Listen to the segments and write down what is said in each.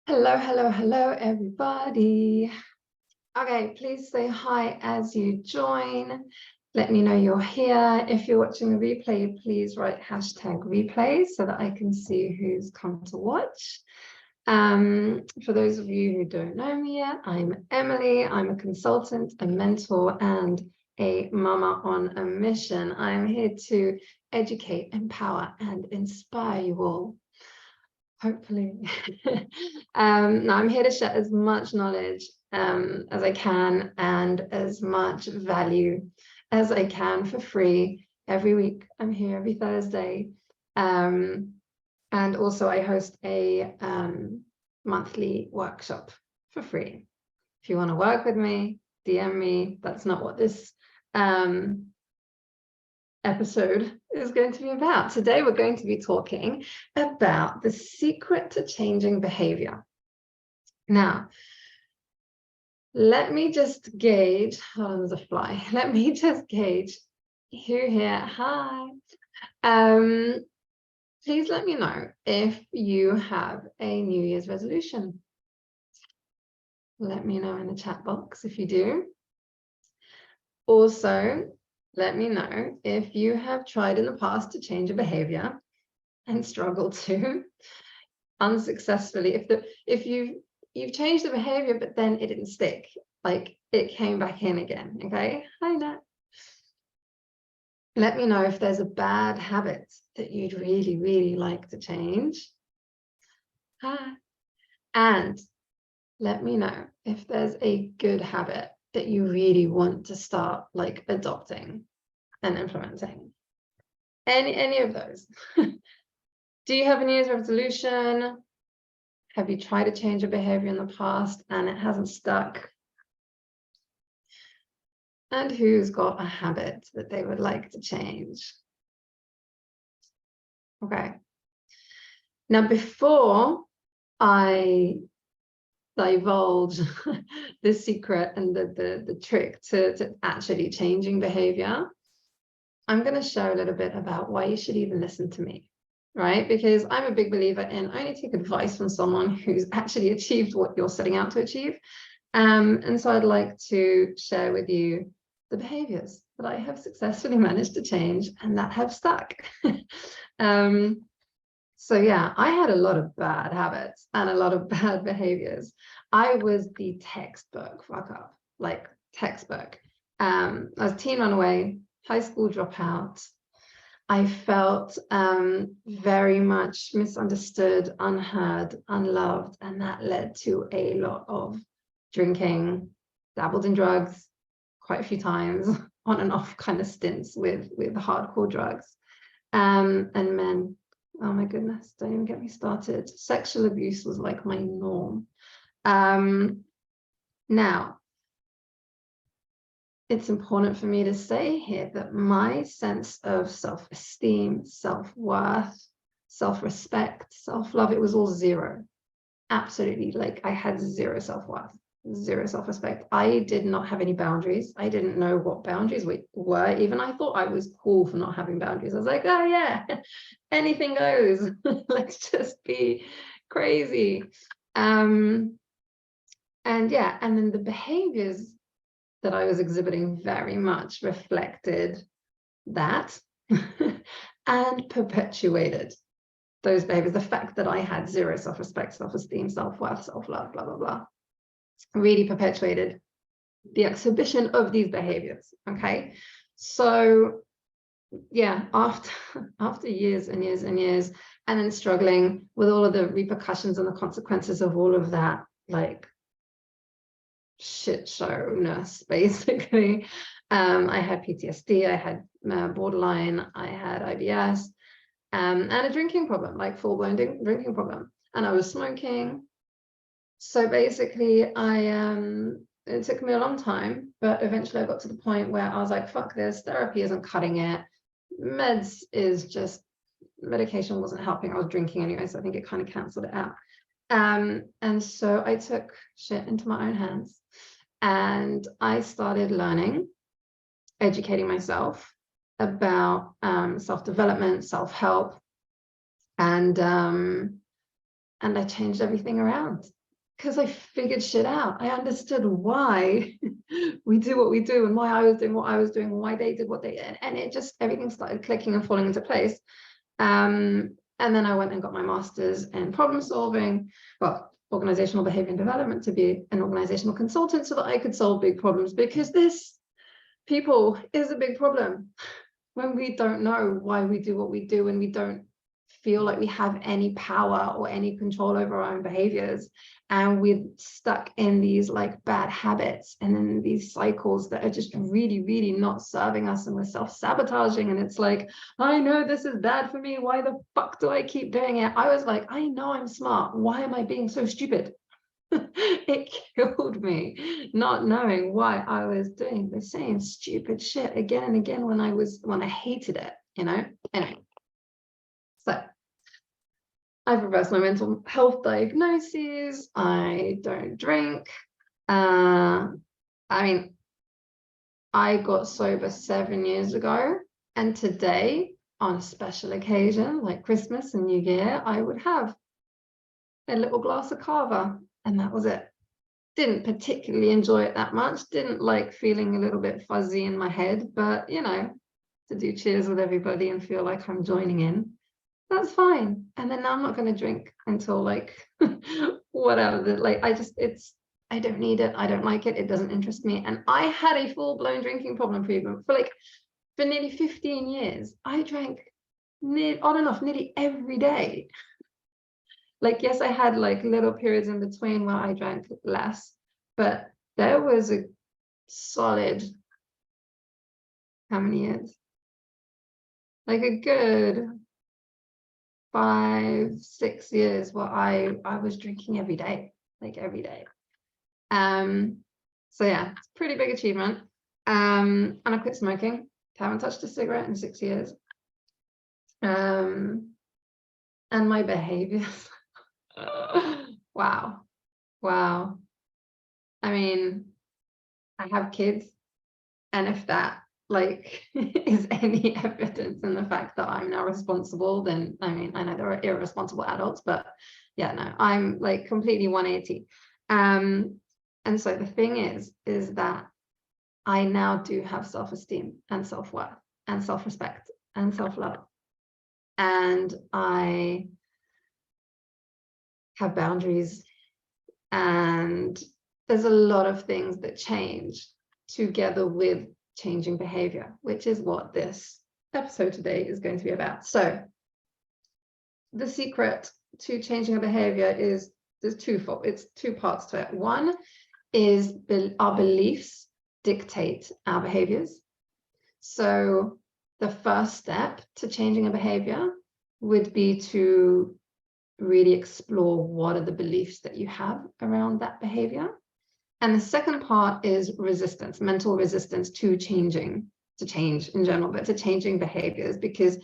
Hello, hello, hello, everybody. Okay, please say hi as you join. Let me know you're here. If you're watching the replay, please write #replay so that I can see who's come to watch. For those of you who don't know me yet, I'm Emily. I'm a consultant, a mentor, and a mama on a mission. I'm here to educate, empower, and inspire you all. Hopefully. Now I'm here to share as much knowledge as I can and as much value as I can for free every week. I'm here every Thursday. And also I host a monthly workshop for free. If you want to work with me, DM me. That's not what this episode is going to be about. Today we're going to be talking about the secret to changing behavior. Now, let me just gauge, oh, there's a fly. Let me just gauge who here, hi. Please let me know if you have a New Year's resolution. Let me know in the chat box if you do. Also, let me know if you have tried in the past to change a behavior and struggled to unsuccessfully. If you've changed the behavior, but then it didn't stick, like it came back in again. Okay, hi Nat. Let me know if there's a bad habit that you'd really, really like to change. Hi. And let me know if there's a good habit that you really want to start like adopting and implementing. Any of those. Do you have a New Year's resolution? Have you tried to change a behavior in the past and it hasn't stuck? And who's got a habit that they would like to change? Okay. Now, before I divulge the secret and the trick to actually changing behavior, I'm going to share a little bit about why you should even listen to me, right? Because I'm a big believer in only take advice from someone who's actually achieved what you're setting out to achieve. And so I'd like to share with you the behaviors that I have successfully managed to change and that have stuck. So yeah, I had a lot of bad habits and a lot of bad behaviors. I was the textbook fuck up, like textbook. I was a teen runaway, high school dropout. I felt very much misunderstood, unheard, unloved, and that led to a lot of drinking, dabbled in drugs quite a few times, on and off kind of stints with hardcore drugs, and men. Oh my goodness, don't even get me started. Sexual abuse was like my norm. Now, it's important for me to say here that my sense of self-esteem, self-worth, self-respect, self-love, it was all zero. Absolutely, like I had zero self-worth, zero self-respect. I did not have any boundaries. I didn't know what boundaries were. Even I thought I was cool for not having boundaries. I was like, oh yeah, anything goes. Let's just be crazy. And yeah, and then the behaviors that I was exhibiting very much reflected that and perpetuated those behaviors. The fact that I had zero self-respect, self-esteem, self-worth, self-love, blah, blah, blah, really perpetuated the exhibition of these behaviors. Okay, so yeah, after years and years and years, and then struggling with all of the repercussions and the consequences of all of that, like shit showness, basically. I had PTSD, I had borderline, I had IBS, and a drinking problem, like full-blown drinking problem, and I was smoking. So basically it took me a long time, but eventually I got to the point where I was like, fuck this, therapy isn't cutting it, meds is just, medication wasn't helping. I was drinking anyway, so I think it kind of canceled it out. And so I took shit into my own hands and I started learning, educating myself about self-development, self-help, And I changed everything around because I figured shit out. I understood why we do what we do and why I was doing what I was doing and why they did what they did. And it just, everything started clicking and falling into place. And then I went and got my master's in problem solving, well, organizational behavior and development, to be an organizational consultant so that I could solve big problems, because this, people, is a big problem. When we don't know why we do what we do and we don't feel like we have any power or any control over our own behaviors, and we're stuck in these like bad habits and in these cycles that are just really, really not serving us, and we're self-sabotaging, and it's like, I know this is bad for me, why the fuck do I keep doing it? I was like, I know I'm smart, why am I being so stupid? It killed me not knowing why I was doing the same stupid shit again and again when I hated it, you know. Anyway, so I've reversed my mental health diagnoses. I don't drink. I mean, I got sober 7 years ago, and today, on a special occasion like Christmas and New Year, I would have a little glass of cava, and that was it. Didn't particularly enjoy it that much, didn't like feeling a little bit fuzzy in my head, but you know, to do cheers with everybody and feel like I'm joining in, that's fine. And then now I'm not going to drink until like whatever, like I don't need it, I don't like it, it doesn't interest me. And I had a full-blown drinking problem for nearly 15 years. I drank on and off nearly every day. Like, yes, I had like little periods in between where I drank less, but there was a solid, how many years? Like a good 5-6 years where I was drinking every day, like every day. So yeah, it's a pretty big achievement. And I quit smoking. Haven't touched a cigarette in 6 years. And my behaviors. Wow. I mean, I have kids, and if that like is any evidence in the fact that I'm now responsible, then I mean, I know there are irresponsible adults, but yeah, no, I'm like completely 180. And so the thing is that I now do have self-esteem and self-worth and self-respect and self-love, and I have boundaries, and there's a lot of things that change together with changing behavior, which is what this episode today is going to be about. So the secret to changing a behavior is, there's twofold, it's two parts to it. One is our beliefs dictate our behaviors. So the first step to changing a behavior would be to really explore what are the beliefs that you have around that behavior. And the second part is resistance, mental resistance to change in general, but to changing behaviors, because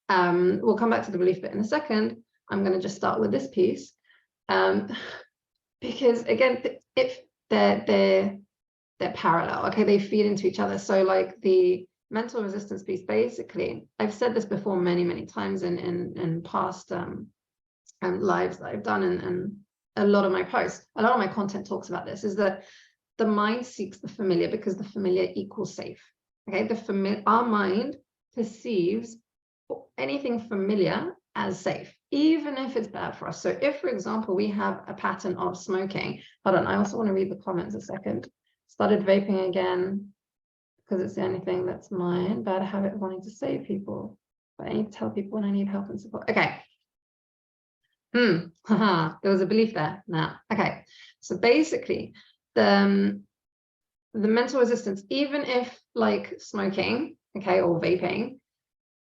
we'll come back to the belief bit in a second. I'm going to just start with this piece, because again, if they're parallel, okay, they feed into each other. So like the mental resistance piece, basically, I've said this before many times in past lives that I've done, and a lot of my posts, a lot of my content talks about this, is that the mind seeks the familiar because the familiar equals safe. Okay, our mind perceives anything familiar as safe, even if it's bad for us. So if, for example, we have a pattern of smoking, hold on, I also want to read the comments a second. Started vaping again because it's the only thing that's mine. Bad habit of wanting to save people, but I need to tell people when I need help and support. Okay. There was a belief there. Now, okay. So basically, the mental resistance, even if like smoking, okay, or vaping,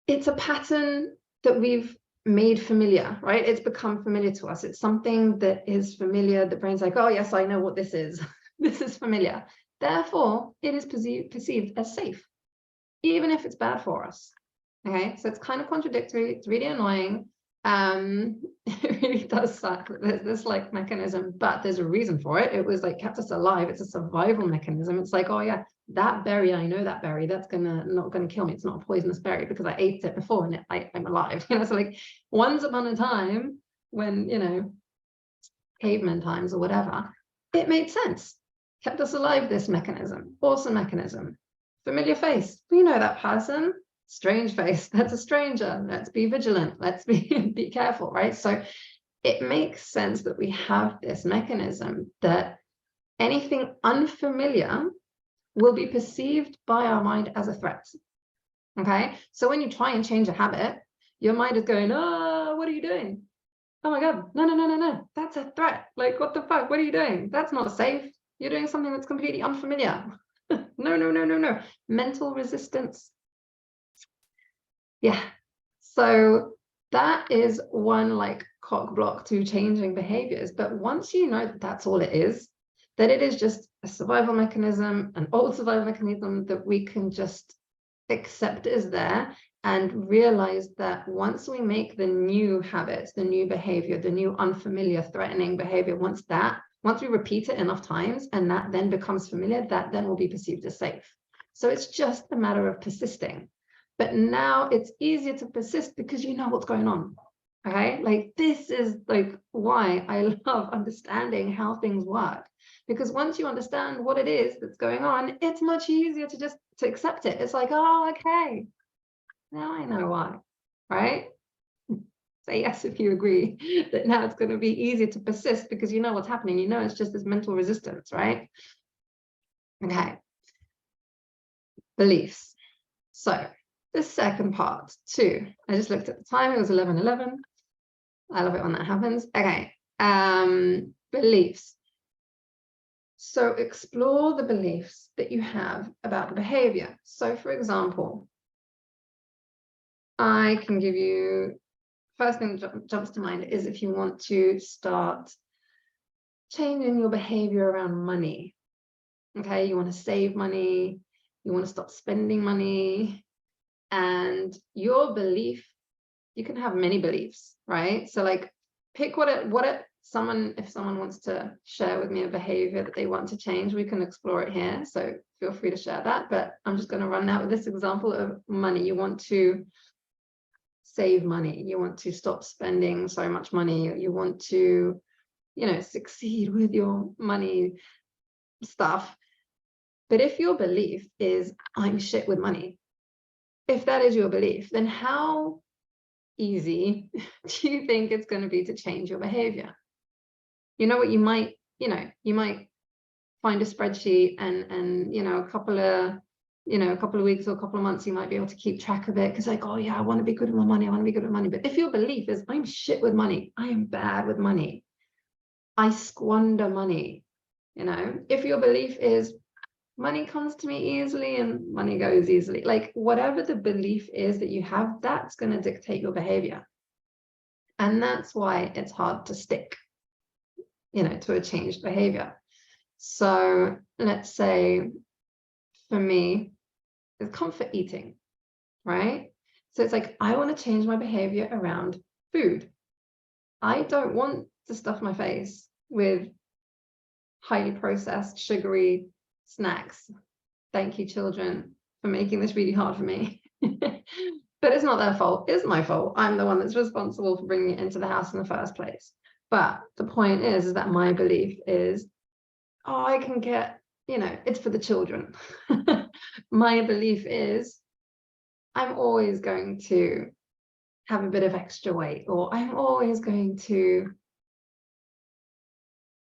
it's a pattern that we've made familiar, right? It's become familiar to us. It's something that is familiar. The brain's like, oh yes, I know what this is. This is familiar. Therefore, it is perceived as safe, even if it's bad for us. Okay, so it's kind of contradictory. It's really annoying. It really does suck. There's this like mechanism, but there's a reason for it. It was like kept us alive. It's a survival mechanism. It's like, oh yeah, that berry, I know that berry, that's not gonna kill me. It's not a poisonous berry because I ate it before and I'm alive. You know, so like once upon a time when, you know, caveman times or whatever, it made sense. Kept us alive, this mechanism. Awesome mechanism. Familiar face. We know that person. Strange face. That's a stranger. Let's be vigilant. Let's be careful, right? So it makes sense that we have this mechanism that anything unfamiliar will be perceived by our mind as a threat. Okay, so when you try and change a habit, your mind is going, oh, what are you doing? Oh my God, no, that's a threat. Like, what the fuck? What are you doing? That's not safe. You're doing something that's completely unfamiliar. No. Mental resistance. Yeah. So that is one like cock block to changing behaviors. But once you know that that's all it is, that it is just a survival mechanism, an old survival mechanism that we can just accept is there, and realize that once we make the new habits, the new behavior, the new unfamiliar threatening behavior, once we repeat it enough times and that then becomes familiar, that then will be perceived as safe. So it's just a matter of persisting. But now it's easier to persist because you know what's going on. Okay, like this is like why I love understanding how things work, because once you understand what it is that's going on, it's much easier to just to accept it. It's like, oh, okay, now I know why, right? Say yes if you agree that now it's going to be easier to persist because you know what's happening. You know, it's just this mental resistance, right? Okay. Beliefs. So the second part too, I just looked at the time, it was 11:11. I love it when that happens. Okay. Beliefs. So explore the beliefs that you have about the behavior. So for example, I can give you, first thing that jumps to mind is if you want to start changing your behavior around money. Okay, you want to save money, you want to stop spending money, and your belief, you can have many beliefs, right? So like pick if someone wants to share with me a behavior that they want to change, we can explore it here. So feel free to share that, but I'm just going to run out with this example of money. You want to save money, you want to stop spending so much money, you want to, you know, succeed with your money stuff. But if your belief is I'm shit with money, if that is your belief, then how easy do you think it's going to be to change your behavior? You know what, you might find a spreadsheet and you know, a couple of weeks or a couple of months, you might be able to keep track of it because like, oh yeah, I want to be good with my money, I want to be good with money. But if your belief is I'm shit with money, I am bad with money, I squander money, you know, if your belief is money comes to me easily and money goes easily, like whatever the belief is that you have, that's going to dictate your behavior. And that's why it's hard to stick, you know, to a changed behavior. So let's say for me, it's comfort eating, right? So it's like, I want to change my behavior around food. I don't want to stuff my face with highly processed, sugary snacks. Thank you, children, for making this really hard for me. But it's not their fault, it's my fault. I'm the one that's responsible for bringing it into the house in the first place. But the point is that my belief is, oh, I can get, you know, it's for the children. My belief is I'm always going to have a bit of extra weight, or I'm always going to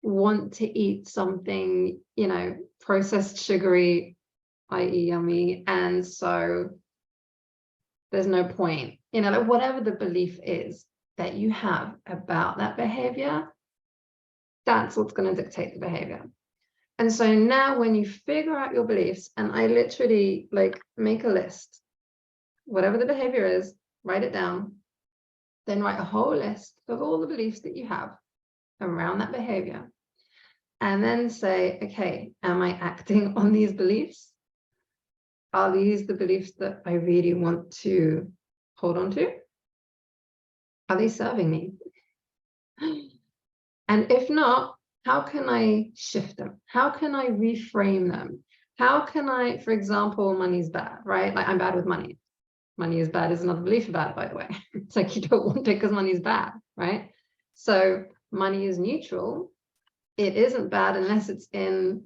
want to eat something, you know, processed, sugary, i.e. yummy, and so there's no point, you know, like whatever the belief is that you have about that behavior, that's what's going to dictate the behavior. And so now when you figure out your beliefs, and I literally like make a list, whatever the behavior is, write it down, then write a whole list of all the beliefs that you have around that behavior, and then say, okay, am I acting on these beliefs? Are these the beliefs that I really want to hold on to? Are they serving me? And if not, how can I shift them? How can I reframe them? How can I, for example, money's bad, right? Like I'm bad with money. Money is bad is another belief about it, by the way. It's like you don't want it because money is bad, right? So money is neutral. It isn't bad unless it's in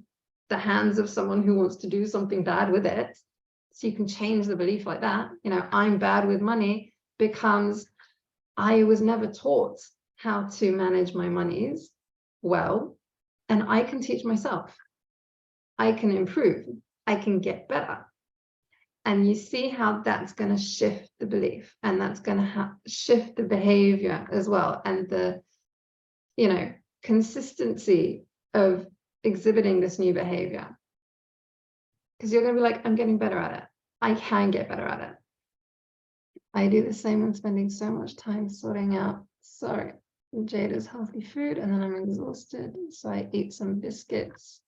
the hands of someone who wants to do something bad with it. So you can change the belief like that. You know, I'm bad with money becomes I was never taught how to manage my monies well, and I can teach myself. I can improve. I can get better. And you see how that's going to shift the belief, and that's going to shift the behavior as well, and the, you know, consistency of exhibiting this new behavior. Because you're going to be like, I'm getting better at it. I can get better at it. I do the same when spending so much time sorting out, sorry, Jada's healthy food, and then I'm exhausted. So I eat some biscuits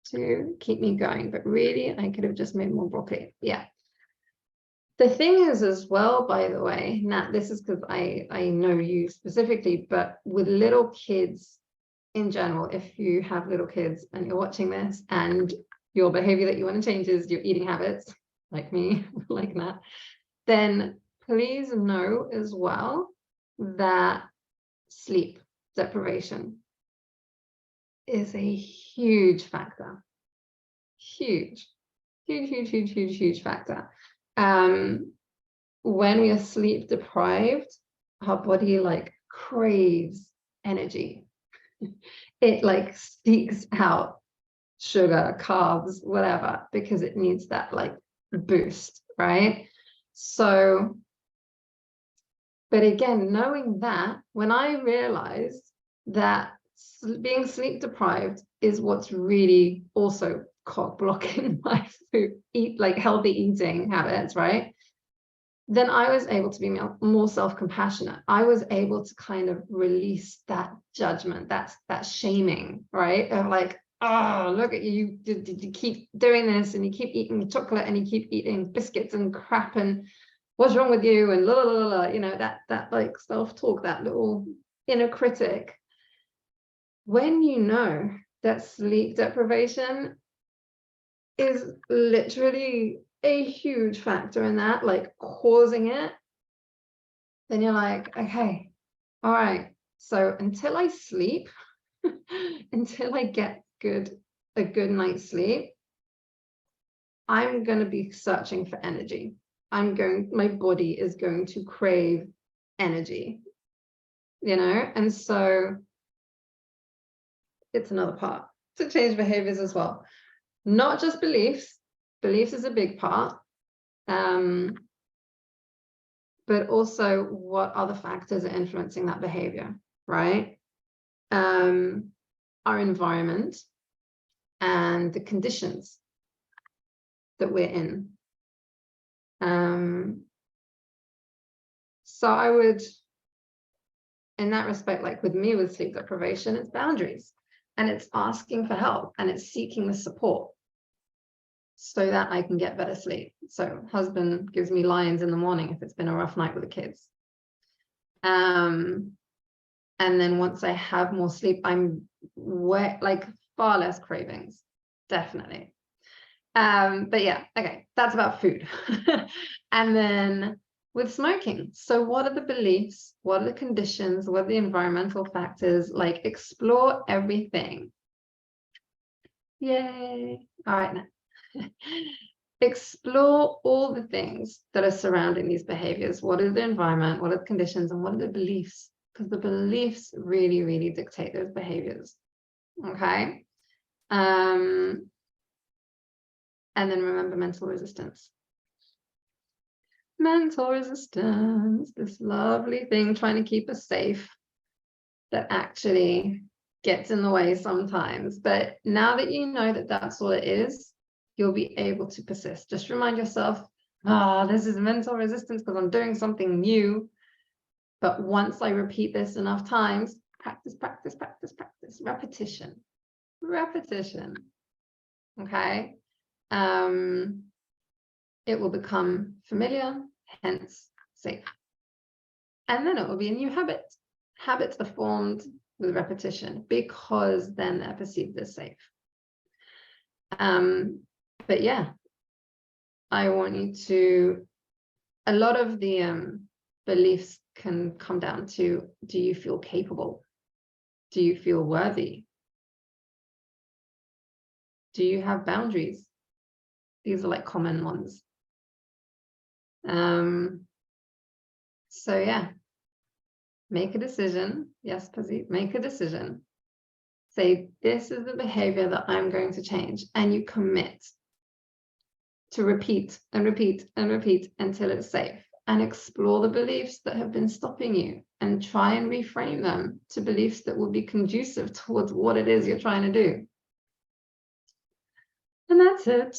to keep me going. But really, I could have just made more broccoli. Yeah. The thing is as well, by the way, Nat, this is because I know you specifically, but with little kids in general, if you have little kids and you're watching this and your behavior that you want to change is your eating habits, like me, like Nat, then please know as well that sleep deprivation is a huge factor. Huge factor. When we are sleep deprived, our body like craves energy. It like seeks out sugar, carbs, whatever, because it needs that like boost, right? So, but again, knowing that, when I realized that being sleep deprived is what's really also cock blocking my food, like healthy eating habits, right? Then I was able to be more self-compassionate. I was able to kind of release that judgment, that shaming, right? Of like, oh, look at you, you keep doing this, and you keep eating chocolate, and you keep eating biscuits and crap, and what's wrong with you, and la la la la, you know, that like self-talk, that little inner critic. When you know that sleep deprivation is literally a huge factor in that, like causing it, then you're like, okay, all right, so until I sleep, until I get a good night's sleep, I'm going to be searching for energy. My body is going to crave energy, you know? And so it's another part to change behaviors as well. Not just beliefs. Beliefs is a big part. But also what other factors are influencing that behavior, right? Our environment and the conditions that we're in. So I would, in that respect, like with me with sleep deprivation, it's boundaries, and it's asking for help, and it's seeking the support so that I can get better sleep. So husband gives me lions in the morning if it's been a rough night with the kids. And then once I have more sleep, I'm like far less cravings, definitely. But yeah, okay, that's about food. And then with smoking, so what are the beliefs? What are the conditions? What are the environmental factors? Like explore everything. Yay. All right, now. Explore all the things that are surrounding these behaviors. What is the environment? What are the conditions? And what are the beliefs? Because the beliefs really, really dictate those behaviors. Okay. And then remember mental resistance. Mental resistance, this lovely thing trying to keep us safe that actually gets in the way sometimes. But now that you know that that's all it is, you'll be able to persist. Just remind yourself, this is mental resistance because I'm doing something new. But once I repeat this enough times, practice, repetition. Okay. It will become familiar, hence safe. And then it will be a new habit. Habits are formed with repetition because then they're perceived as safe. But yeah, I want you to, a lot of the beliefs can come down to, do you feel capable? Do you feel worthy? Do you have boundaries? These are like common ones. So yeah, make a decision. Yes, Pazzi, make a decision. Say, this is the behavior that I'm going to change. And you commit to repeat and repeat and repeat until it's safe. And explore the beliefs that have been stopping you and try and reframe them to beliefs that will be conducive towards what it is you're trying to do. And that's it.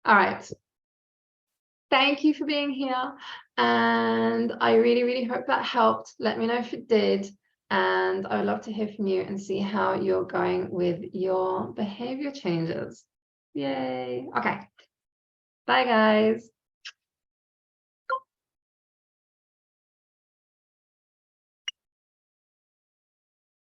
All right. Thank you for being here. And I really, really hope that helped. Let me know if it did. And I would love to hear from you and see how you're going with your behavior changes. Yay. Okay. Bye, guys.